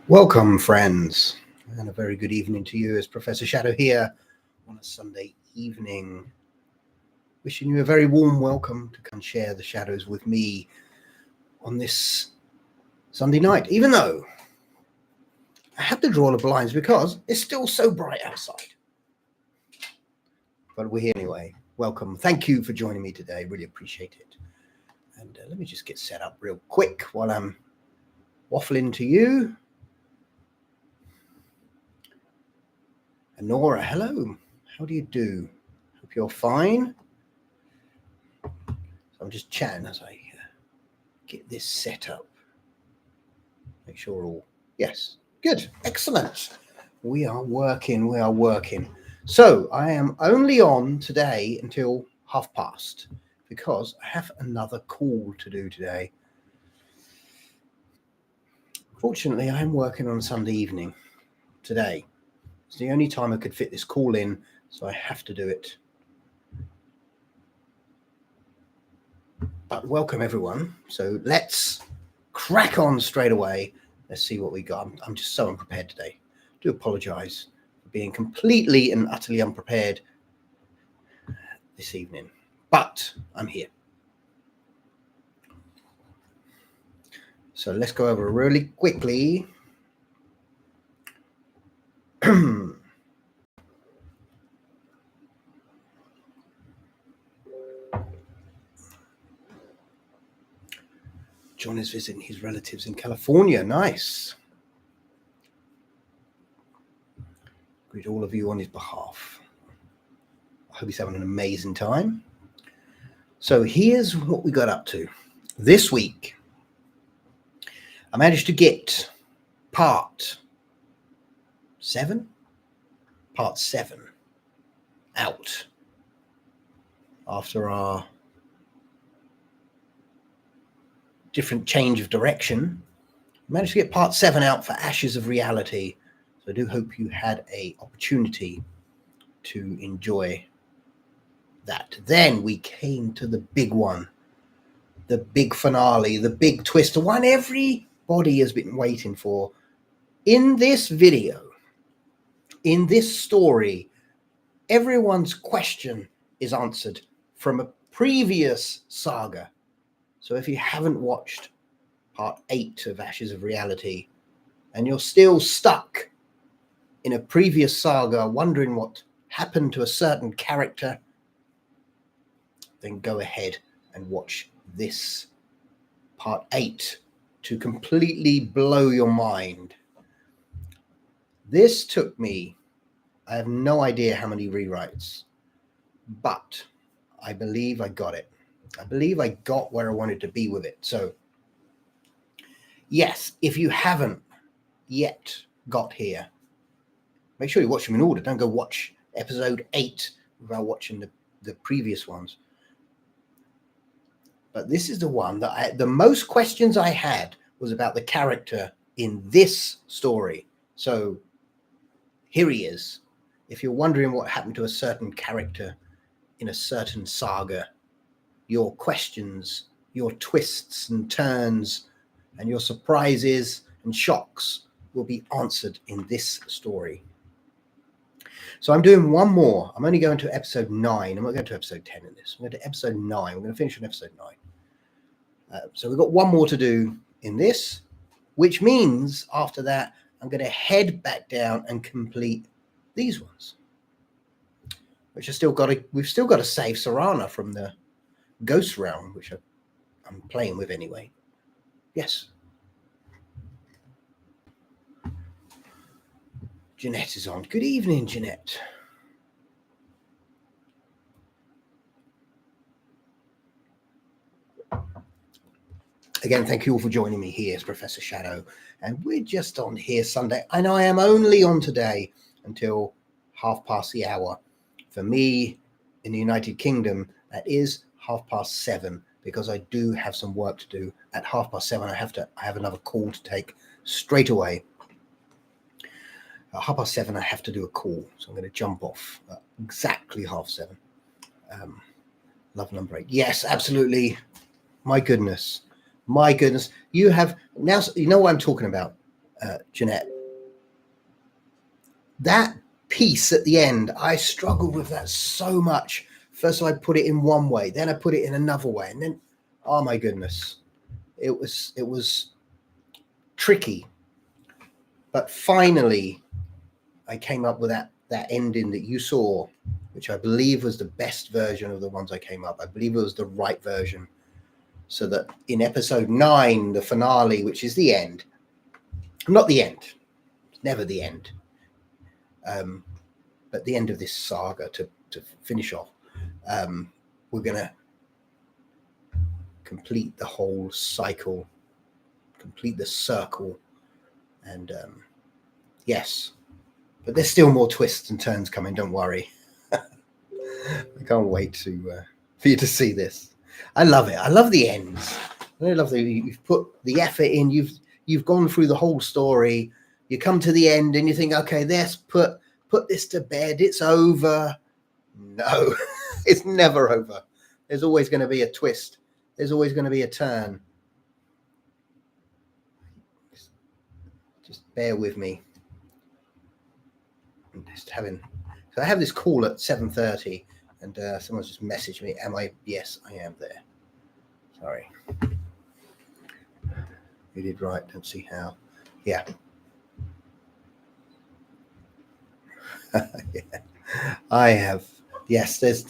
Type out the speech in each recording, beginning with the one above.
Welcome, friends, and a very good evening to you. As Professor Shadow here on a Sunday evening, wishing you a very warm welcome to come share the shadows with me on this Sunday night, even though I have to draw the blinds because it's still so bright outside. But we're here anyway. Welcome. Thank you for joining me today. Really appreciate it. And let me just get set up real quick while I'm waffling to you. And Nora, hello. How do you do? Hope you're fine. So I'm just chatting as I get this set up. Make sure we're all, yes, good, excellent. We are working. So I am only on today until past because I have another call to do today. Fortunately, I am working on Sunday evening today. It's the only time I could fit this call in, so I have to do it. But welcome everyone. So let's crack on straight away. Let's see what we got. I'm just so unprepared today. I do apologize for being completely and utterly unprepared this evening, but I'm here. So let's go over really quickly. John is visiting his relatives in California. Nice. Greet all of you on his behalf. I hope he's having an amazing time. So here's what we got up to. This week, I managed to get part 7 out after our different change of direction. I managed to get part 7 out for Ashes of Reality. So I do hope you had an opportunity to enjoy that. Then we came to the big one, the big finale, the big twist, the one everybody has been waiting for. In this video, in this story, everyone's question is answered from a previous saga. So if you haven't watched part 8 of Ashes of Reality and you're still stuck in a previous saga wondering what happened to a certain character, then go ahead and watch this part 8 to completely blow your mind. This took me, I have no idea how many rewrites, but I believe I got it. I believe I got where I wanted to be with it. So yes, if you haven't yet got here, make sure you watch them in order. Don't go watch episode 8 without watching the previous ones. But this is the one that the most questions I had was about the character in this story. So here he is. If you're wondering what happened to a certain character in a certain saga, your questions, your twists and turns, and your surprises and shocks will be answered in this story. So I'm doing one more. I'm only going to episode 9. I'm not going to episode 10 in this. I'm going to episode 9. We're going to finish on episode 9. So we've got one more to do in this, which means after that, I'm going to head back down and complete these ones, which we've still got to save Sarana from the Ghost Realm, which I'm playing with anyway. Yes. Jeanette is on. Good evening, Jeanette. Again, thank you all for joining me here as Professor Shadow. And we're just on here Sunday. And I am only on today until 7:30. For me, in the United Kingdom, that is 7:30, because I do have some work to do. At 7:30, I have another call to take straight away. At 7:30, I have to do a call. So I'm going to jump off at exactly 7:30. Love number 8. Yes, absolutely. My goodness. You have now, you know what I'm talking about. Jeanette. That piece at the end, I struggled with that so much. First I put it in one way, then I put it in another way, and then, oh my goodness, it was tricky. But finally, I came up with that ending that you saw, which I believe was the best version of the ones I came up. I believe it was the right version. So that in episode 9, the finale, which is the end, not the end, it's never the end, but the end of this saga to finish off, we're going to complete the whole cycle, complete the circle. And yes, but there's still more twists and turns coming, don't worry. I can't wait for you to see this. I love it. I love the ends. I love that you've put the effort in. You've gone through the whole story. You come to the end and you think, okay, let's put this to bed. It's over. No, it's never over. There's always going to be a twist. There's always going to be a turn. Just bear with me. I'm just so I have this call at 7:30, and someone's just messaged me. Yes, I am there. Sorry. You did right. Don't see how. Yeah. Yeah. I have. Yes, there's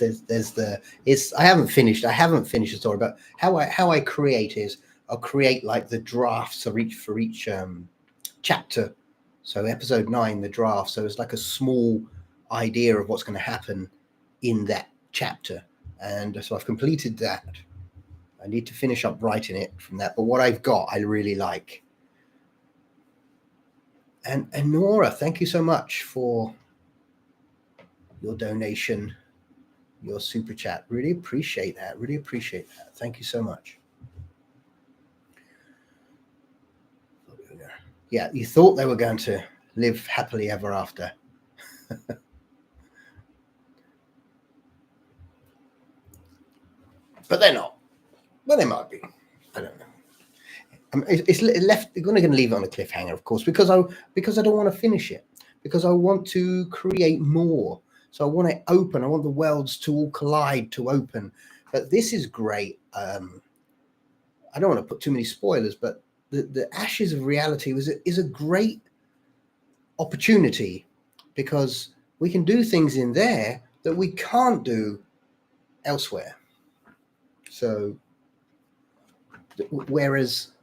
I haven't finished the story, but how I create is I'll create like the drafts for each chapter. So episode 9, the draft. So it's like a small idea of what's going to happen in that chapter. And so I've completed that. I need to finish up writing it from that. But what I've got, I really like. And Nora, thank you so much for your donation, your super chat. Really appreciate that. Thank you so much. Yeah, you thought they were going to live happily ever after. But they're not. Well, they might be. I don't know. It's left. We're going to leave it on a cliffhanger, of course, because I don't want to finish it, because I want to create more. So I want it open. I want the worlds to all collide, to open. But this is great. I don't want to put too many spoilers, but the Ashes of Reality is a great opportunity, because we can do things in there that we can't do elsewhere. So, whereas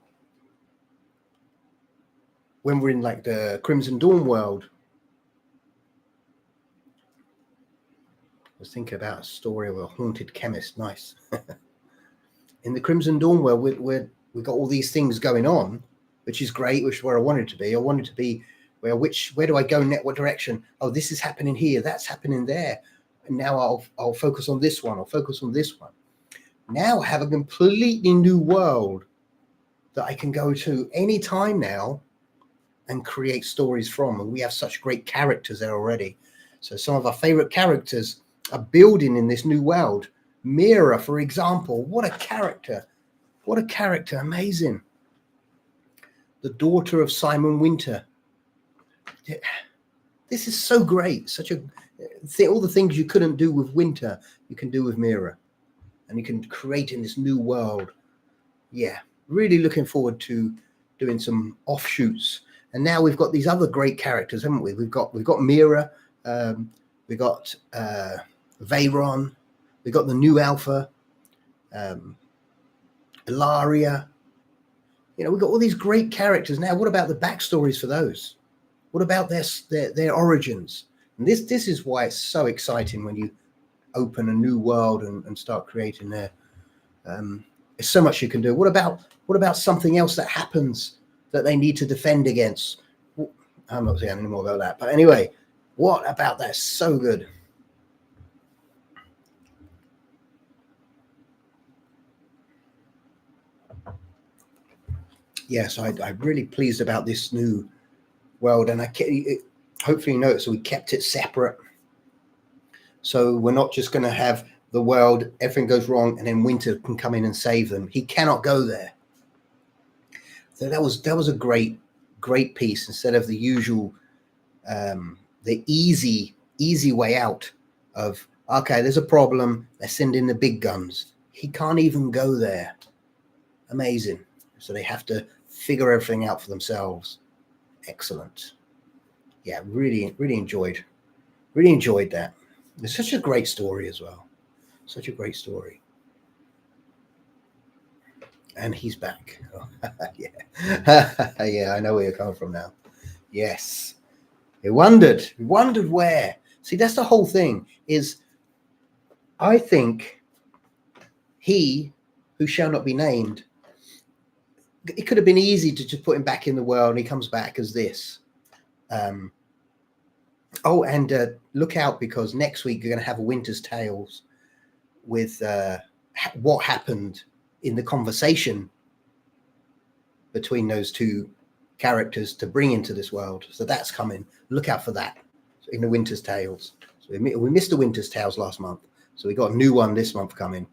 when we're in like the Crimson Dawn world, I was thinking about a story of a haunted chemist. Nice. In the Crimson Dawn world, we've got all these things going on, which is great, which is where I wanted to be. I wanted to be where do I go next? What direction? Oh, this is happening here. That's happening there. And now I'll focus on this one. I'll focus on this one. Now I have a completely new world that I can go to any time now and create stories from. And we have such great characters there already. So some of our favorite characters are building in this new world. Mira, for example, what a character. What a character. Amazing. The daughter of Simon Winter. This is so great. All the things you couldn't do with Winter, you can do with Mira. And you can create in this new world. Yeah, really looking forward to doing some offshoots. And now we've got these other great characters, haven't we? We've got Mira, we've got Veyron, we've got the new Alpha, Ilaria. You know, we've got all these great characters now. What about the backstories for those? What about their origins? And this is why it's so exciting when you open a new world and start creating there. There's so much you can do. What about something else that happens that they need to defend against? I'm not saying any more about that. But anyway, what about that? So good. Yes, I'm really pleased about this new world, and hopefully you notice we kept it separate. So we're not just going to have the world, everything goes wrong, and then Winter can come in and save them. He cannot go there. So that was a great great piece instead of the usual, the easy way out of, okay, there's a problem, let's send in the big guns. He can't even go there. Amazing. So they have to figure everything out for themselves. Excellent. Yeah, really enjoyed that. It's such a great story as well. Such a great story. And he's back. Oh, yeah. Yeah, I know where you're coming from now. Yes. We wondered where. See, that's the whole thing, is I think he who shall not be named, it could have been easy to just put him back in the world and he comes back as this. Oh, and look out, because next week you're going to have a Winter's Tales with what happened in the conversation between those two characters to bring into this world. So that's coming. Look out for that in the Winter's Tales. So we missed the Winter's Tales last month, so we got a new one this month coming.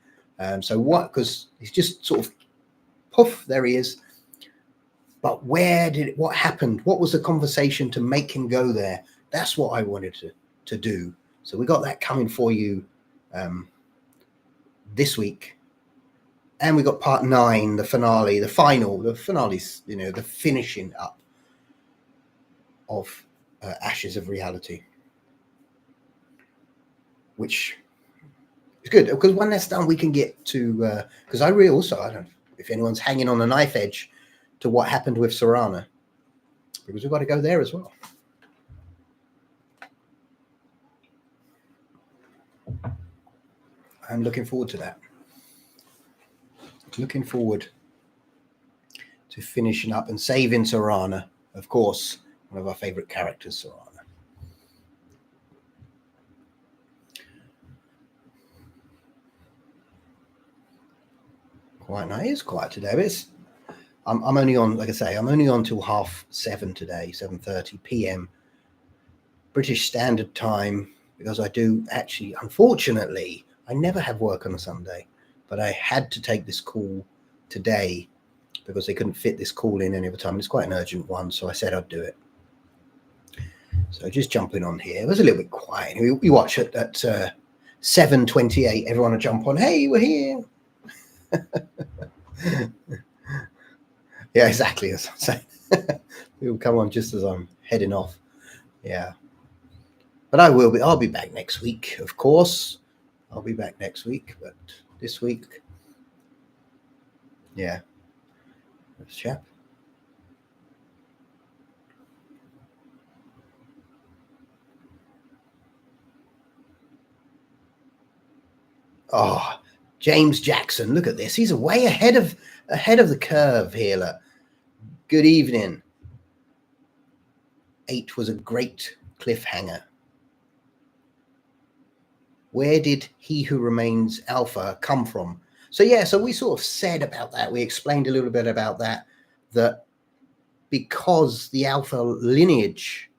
So what? Because he's just sort of poof, there he is. But what happened? What was the conversation to make him go there? That's what I wanted to do. So we got that coming for you this week. And we got part 9, the finale, the finale's, the finishing up of Ashes of Reality, which is good, because when that's done, we can get to, because I don't know if anyone's hanging on the knife edge to what happened with Sorana, because we've got to go there as well. I'm looking forward to that. Looking forward to finishing up and saving Sorana, of course, one of our favorite characters, Sorana. Quite nice. It's quiet today, but I'm only on, like I say, I'm only on till 7:30 today, 7:30 p.m. British Standard Time, because I do actually, unfortunately, I never have work on a Sunday, but I had to take this call today because they couldn't fit this call in any other time. It's quite an urgent one, so I said I'd do it. So just jumping on here. It was a little bit quiet. We watch it at 7:28. Everyone will jump on. Hey, we're here. Yeah, exactly. As I'm saying. People come on just as I'm heading off. Yeah. But I'll be back next week, of course. I'll be back next week, but this week, yeah. This chap. Oh, James Jackson, look at this. He's way ahead of the curve here. Look. Good evening. 8 was a great cliffhanger. Where did He Who Remains Alpha come from? So yeah, so we sort of said about that. We explained a little bit about that because the Alpha lineage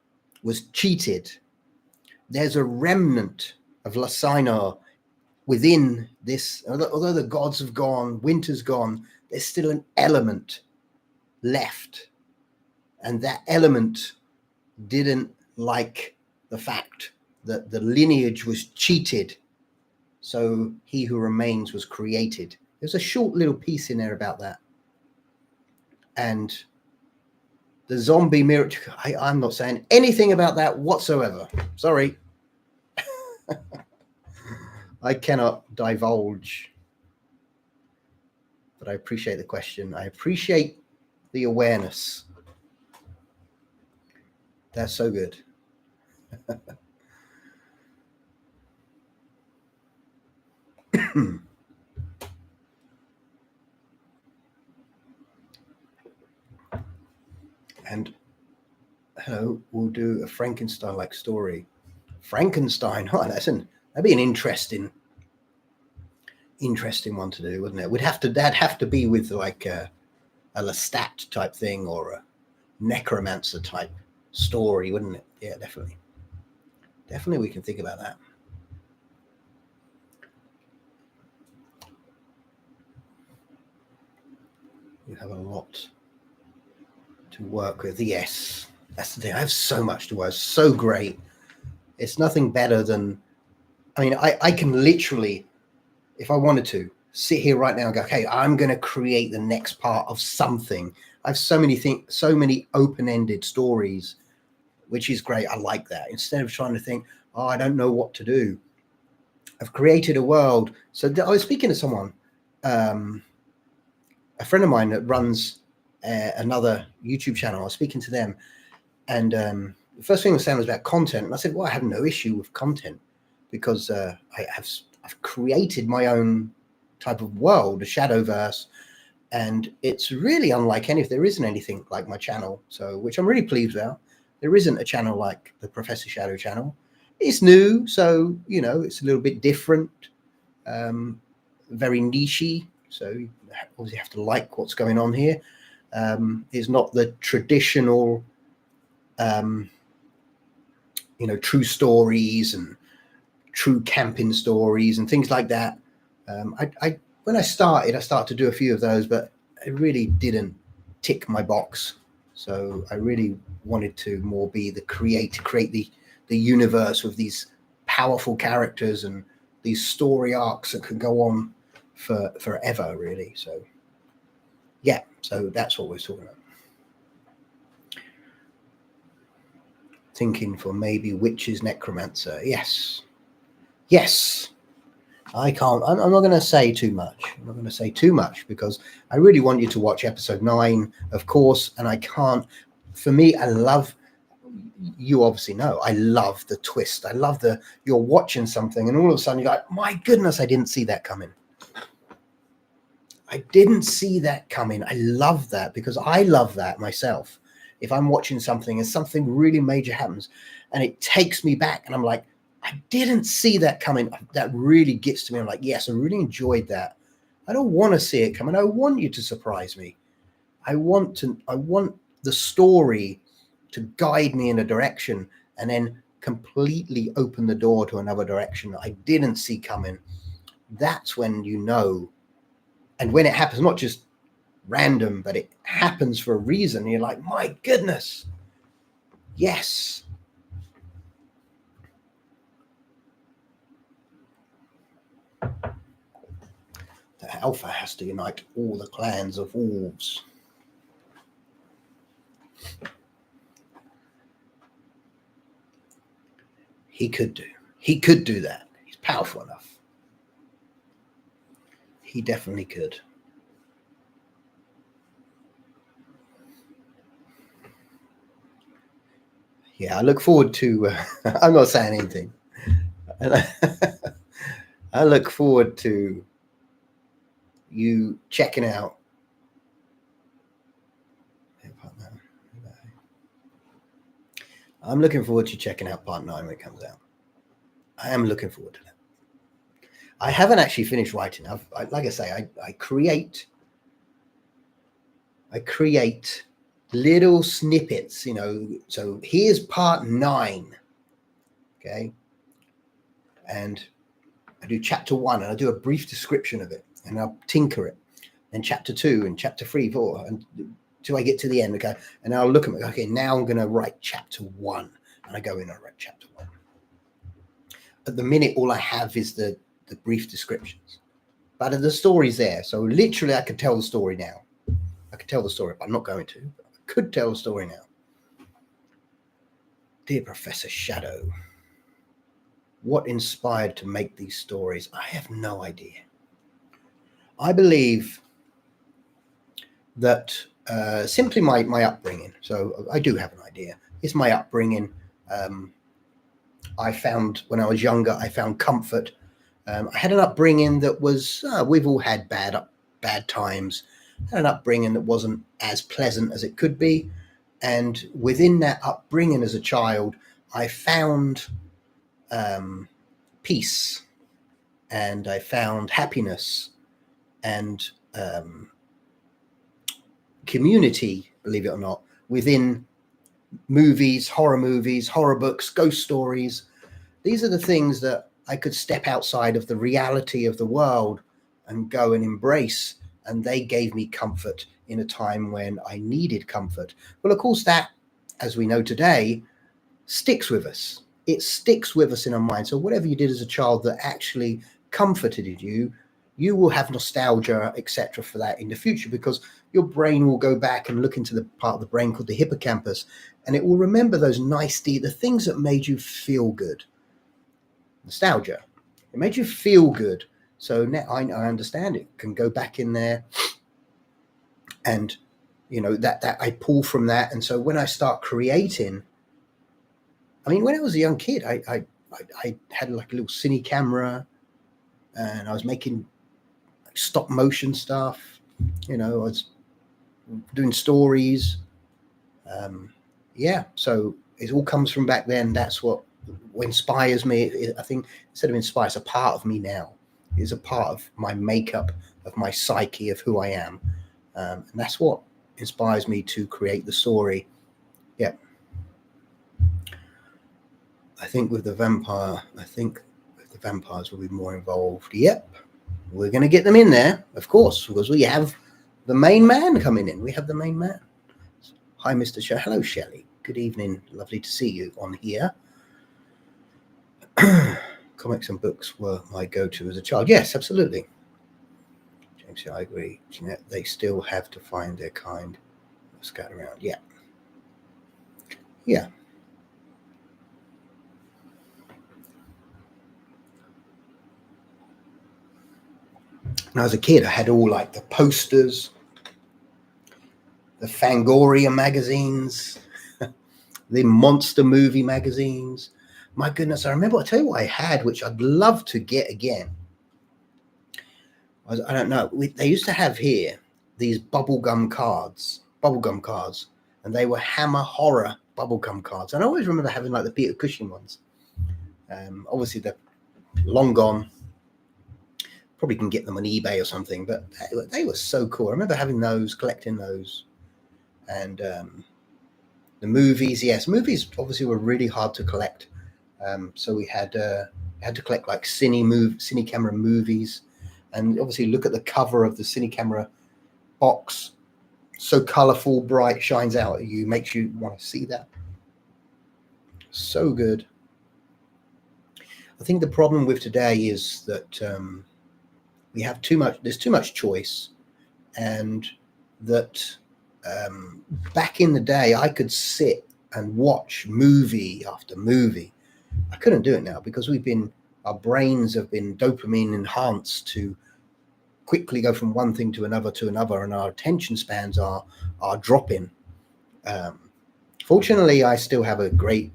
was cheated, there's a remnant of Lassina within this. Although the gods have gone, winter's gone, there's still an element left. And that element didn't like the fact that the lineage was cheated. So He Who Remains was created. There's a short little piece in there about that. And the zombie mirror, I'm not saying anything about that whatsoever. Sorry. I cannot divulge. But I appreciate the question. I appreciate the awareness. That's so good. And hello, we'll do a Frankenstein-like story. Frankenstein, oh, that'd be an interesting one to do, wouldn't it? That'd have to be with like a Lestat type thing or a necromancer type story, wouldn't it? Yeah, definitely. Definitely we can think about that. You have a lot to work with. Yes, that's the thing. I have so much to work. So great. It's nothing better than, I mean, I can literally, if I wanted to, sit here right now and go, okay, I'm going to create the next part of something. I have so many open-ended stories, which is great. I like that. Instead of trying to think, oh, I don't know what to do, I've created a world. So I was speaking to someone, a friend of mine that runs another YouTube channel. I was speaking to them, and the first thing I was saying was about content. And I said, well, I have no issue with content because I've created my own type of world, a Shadowverse, and it's really unlike any. There isn't anything like my channel, so which I'm really pleased about. There isn't a channel like the Professor Shadow channel. It's new, so you know it's a little bit different, very nichey. So you obviously have to like what's going on here. It's not the traditional, true stories and true camping stories and things like that. When I started to do a few of those, but it really didn't tick my box. So I really wanted to more be the create the universe with these powerful characters and these story arcs that could go on for forever, really. So yeah, so that's what we're talking about. Thinking for maybe witches, necromancer. Yes. I can't. I'm not going to say too much. I'm not going to say too much because I really want you to watch episode 9, of course. And I can't. For me, I love. You obviously know. I love the twist. I love you're watching something, and all of a sudden you're like, "My goodness, I didn't see that coming." I didn't see that coming. I love that because I love that myself. If I'm watching something and something really major happens, and it takes me back, and I'm like, I didn't see that coming. That really gets to me. I'm like, yes, I really enjoyed that. I don't want to see it coming. I want you to surprise me. I want the story to guide me in a direction and then completely open the door to another direction that I didn't see coming. That's when you know. And when it happens, not just random, but it happens for a reason. You're like, my goodness. Yes. The Alpha has to unite all the clans of wolves. He could do that. He's powerful enough. He definitely could. Yeah, I look forward to. I'm not saying anything. I look forward to you checking out. I'm looking forward to checking out part 9 when it comes out. I am looking forward to that. I haven't actually finished writing. Like I say, I create little snippets, so here's part 9. Okay. And I do chapter 1 and I do a brief description of it and I'll tinker it. Then chapter 2 and chapter 3, 4, and till I get to the end. Okay. And I'll look at it. Okay. Now I'm going to write chapter 1, and I go in and write chapter 1. At the minute, all I have is the brief descriptions, but the story's there. So literally I could tell the story now. I could tell the story, but I'm not going to. But I could tell the story now. Dear Professor Shadow, what inspired to make these stories? I have no idea. I believe that simply my upbringing. So I do have an idea. It's my upbringing. I found when I was younger, I found comfort. I had an upbringing that was, we've all had bad times, an upbringing that wasn't as pleasant as it could be. And within that upbringing as a child, I found peace, and I found happiness and community, believe it or not, within movies, horror books, ghost stories. These are the things that I could step outside of the reality of the world and go and embrace. And they gave me comfort in a time when I needed comfort. Well, of course, that, as we know today, sticks with us. It sticks with us in our mind. So whatever you did as a child that actually comforted you, you will have nostalgia, etc., for that in the future, because your brain will go back and look into the part of the brain called the hippocampus, and it will remember those the things that made you feel good. Nostalgia. It made you feel good. So now I understand it can go back in there, and that I pull from that. And so when I start creating, I mean, when I was a young kid, I had like a little cine camera, and I was making stop motion stuff. I was doing stories. So it all comes from back then. That's what inspires me. I think instead of inspire, it's a part of me now. It's a part of my makeup, of my psyche, of who I am. And that's what inspires me to create the story. Yeah. I think with the vampires will be more involved. Yep. We're going to get them in there, of course, because we have the main man coming in. We have the main man. Hi, Mr. Show. Hello, Shelley. Good evening. Lovely to see you on here. Comics and books were my go-to as a child. Yes, absolutely. James, I agree. Jeanette, they still have to find their kind. Scout around. Yeah. Yeah. When I was a kid, I had all like the posters, the Fangoria magazines, the monster movie magazines. My goodness, I tell you what I had, which I'd love to get again. I don't know. They used to have here these bubblegum cards, and they were Hammer Horror bubblegum cards. And I always remember having like the Peter Cushing ones. Obviously, they're long gone. Probably can get them on eBay or something, but they were so cool. I remember having those, collecting those. And the movies, yes, movies obviously were really hard to collect. So we had to collect like cine camera movies, and obviously look at the cover of the cine camera box. So colorful, bright, shines out at you, makes you want to see that. So good. I think the problem with today is that we have there's too much choice, and that back in the day I could sit and watch movie after movie. I couldn't do it now because our brains have been dopamine enhanced to quickly go from one thing to another, and our attention spans are dropping. Fortunately, I still have a great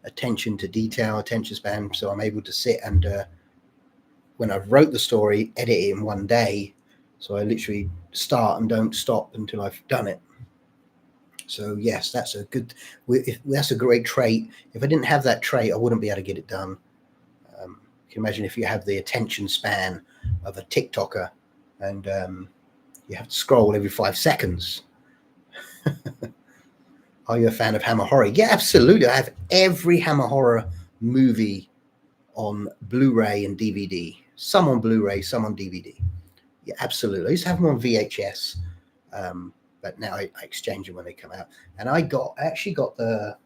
attention span, so I'm able to sit and when I wrote the story, edit it in one day. So I literally start and don't stop until I've done it. So yes, that's a great trait. If I didn't have that trait, I wouldn't be able to get it done. You can imagine if you have the attention span of a TikToker, and you have to scroll every 5 seconds. Are you a fan of Hammer Horror? Yeah, absolutely. I have every Hammer Horror movie on Blu-ray and DVD. Some on Blu-ray, some on DVD. Yeah, absolutely. I used to have them on VHS, but now I exchange them when they come out. And I actually got the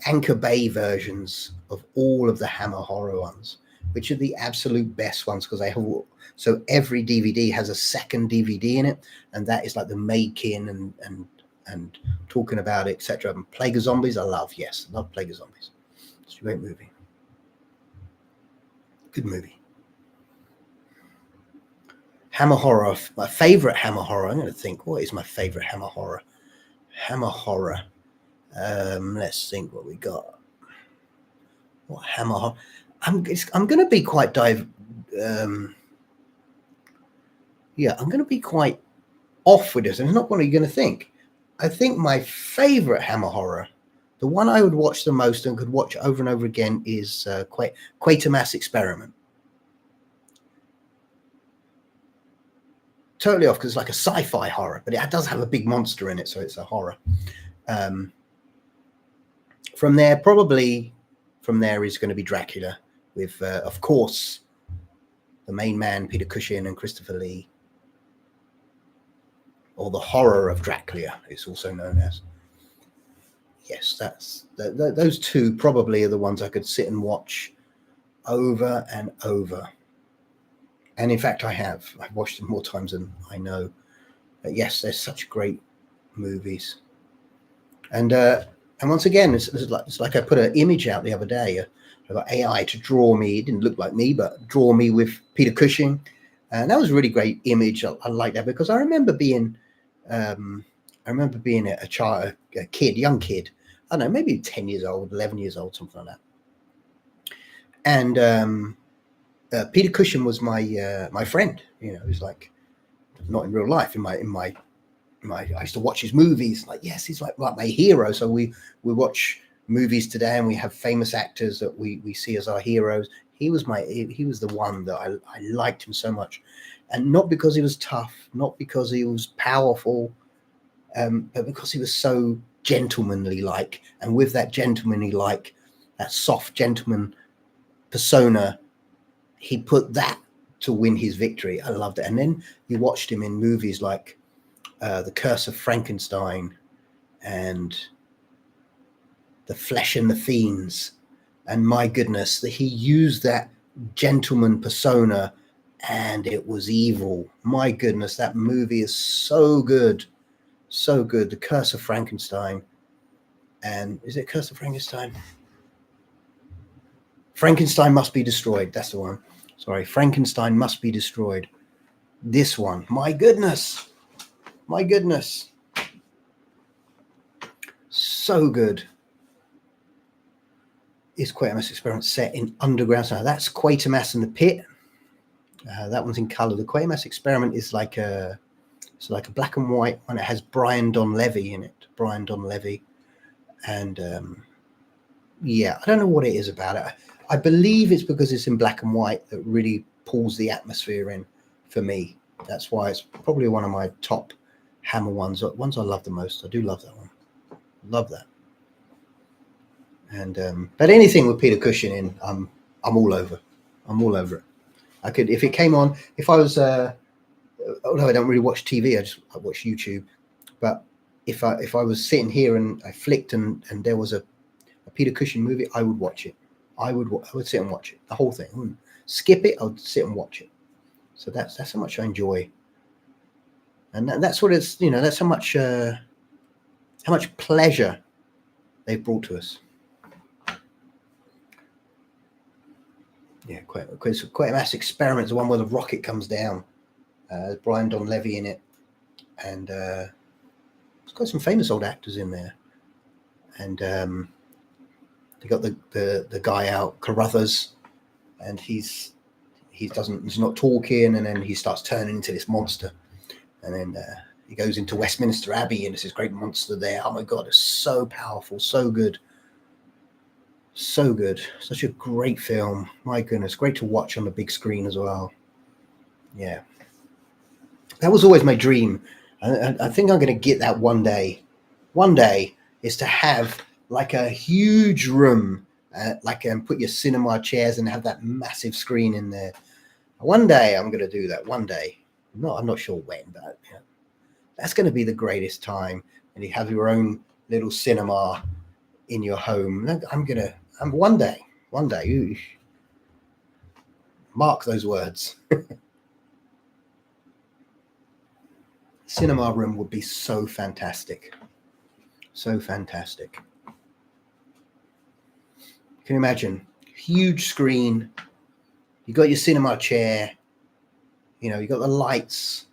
Anchor Bay versions of all of the Hammer Horror ones, which are the absolute best ones, because so every DVD has a second DVD in it, and that is like the making and talking about it, etc. Plague of Zombies, I love. Yes, I love Plague of Zombies. It's a great movie. Good movie. Hammer Horror, my favorite Hammer Horror. I'm going to think, what is my favorite Hammer Horror? Hammer Horror. Let's think what we got. What Hammer Horror? I'm going to be quite I'm going to be quite off with this, and it's not what you're going to think. I think my favorite Hammer Horror, the one I would watch the most and could watch over and over again, is Quatermass Experiment. Totally off because it's like a sci-fi horror, but it does have a big monster in it, so it's a horror. From there is going to be Dracula with, of course, the main man, Peter Cushing and Christopher Lee. or The Horror of Dracula, it's also known as. Yes, those two probably are the ones I could sit and watch over and over. And in fact, I've watched them more times than I know. But yes, they're such great movies. And once again, it's like I put an image out the other day. I got AI to draw me. It didn't look like me, but draw me with Peter Cushing, and that was a really great image. I like that because I remember being a child, a kid, young kid. I don't know, maybe 10 years old, 11 years old, something like that. And Peter Cushing was my friend. You know, he was like, not in real life, in my I used to watch his movies. Like, yes, he's like my hero. So we watch movies today, and we have famous actors that we see as our heroes. He was the one that I liked him so much, and not because he was tough, not because he was powerful, but because he was so gentlemanly like, and with that gentlemanly like, that soft gentleman persona, he put that to win his victory. I loved it. And then you watched him in movies like The Curse of Frankenstein and The Flesh and the Fiends, and my goodness, that he used that gentleman persona and it was evil. My goodness, that movie is so good. So good. The Curse of Frankenstein. And is it Curse of Frankenstein? Frankenstein Must Be Destroyed. That's the one. Sorry, Frankenstein Must Be Destroyed. This one. My goodness. My goodness. So good. Is Quatermass Experiment set in underground? So that's Quatermass in the Pit. That one's in color. The Quatermass Experiment is like a black and white one. It has Brian Donlevy in it. Brian Donlevy. And yeah, I don't know what it is about it. I believe it's because it's in black and white that really pulls the atmosphere in for me. That's why it's probably one of my top Hammer ones I love the most. I do love that one. Love that. And but anything with Peter Cushing in, I'm all over. I'm all over it. I could, if it came on, if I was although I don't really watch TV, I watch YouTube. But if I was sitting here and I flicked and there was a Peter Cushing movie, I would watch it. I would sit and watch it, the whole thing. I wouldn't skip it. I would sit and watch it. So that's how much I enjoy, and that's what it's. You know, that's how much pleasure they've brought to us. Yeah, Quatermass Experiment is the one where the rocket comes down. There's Brian Donlevy in it, and it's got some famous old actors in there. And they got the guy out, Carruthers, and he's not talking, and then he starts turning into this monster, and then he goes into Westminster Abbey, and there's this great monster there. Oh my God, it's so powerful, so good. So good. Such a great film. My goodness. Great to watch on the big screen as well. Yeah. That was always my dream. I think I'm going to get that one day. One day is to have like a huge room, put your cinema chairs and have that massive screen in there. One day I'm going to do that. One day. I'm not sure when, but yeah, that's going to be the greatest time. And you have your own little cinema in your home. One day, ooh, mark those words. Cinema room would be so fantastic. So fantastic. Can you imagine? Huge screen. You got your cinema chair. You know, you got the lights.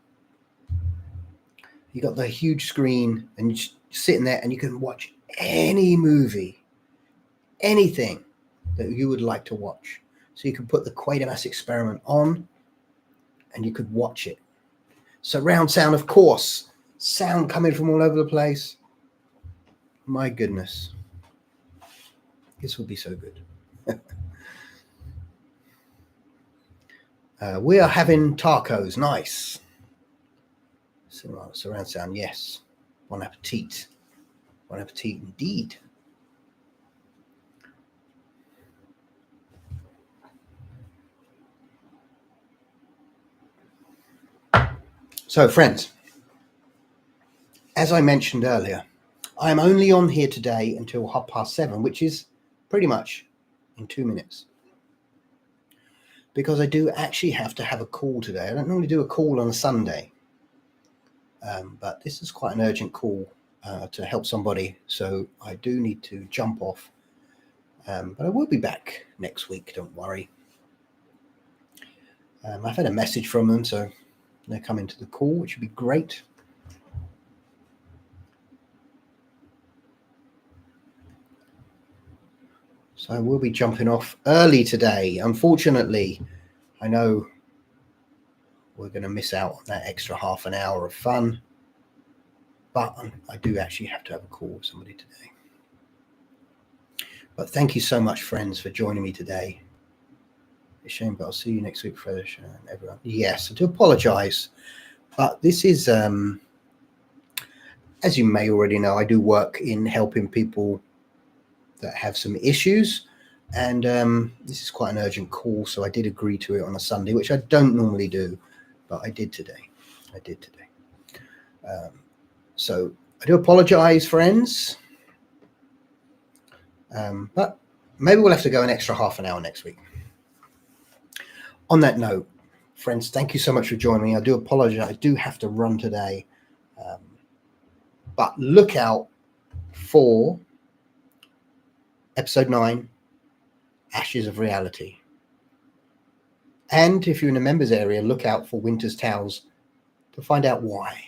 You got the huge screen, and you're sitting there, and you can watch any movie, anything that you would like to watch. So you could put the Quatermass Experiment on, and you could watch it. Surround sound, of course. Sound coming from all over the place. My goodness. This would be so good. We are having tacos. Nice. Surround sound, yes. Bon appetit. Bon appetit indeed. So, friends, as I mentioned earlier, I'm only on here today until 7:30, which is pretty much in 2 minutes. Because I do actually have to have a call today. I don't normally do a call on a Sunday, but this is quite an urgent call to help somebody, so I do need to jump off. But I will be back next week, don't worry. I've had a message from them, so they're coming to the call, which would be great. So I will be jumping off early today. Unfortunately, I know we're going to miss out on that extra half an hour of fun, but I do actually have to have a call with somebody today. But thank you so much, friends, for joining me today. It's a shame, but I'll see you next week, Frederick, and everyone. Yes, I do apologize, but this is, as you may already know, I do work in helping people that have some issues, and this is quite an urgent call, so I did agree to it on a Sunday, which I don't normally do, but I did today. So I do apologize, friends, but maybe we'll have to go an extra half an hour next week. On that note, friends, thank you so much for joining me. I do apologize. I do have to run today, but look out for episode 9, Ashes of Reality. And if you're in the members area, look out for Winter's Tales to find out why.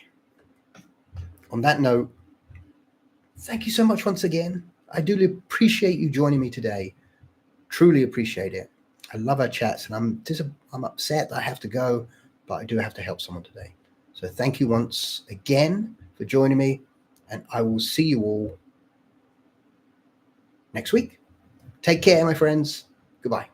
On that note, thank you so much once again. I do appreciate you joining me today. Truly appreciate it. I love our chats, and I'm upset that I have to go, but I do have to help someone today. So thank you once again for joining me, and I will see you all next week. Take care, my friends. Goodbye.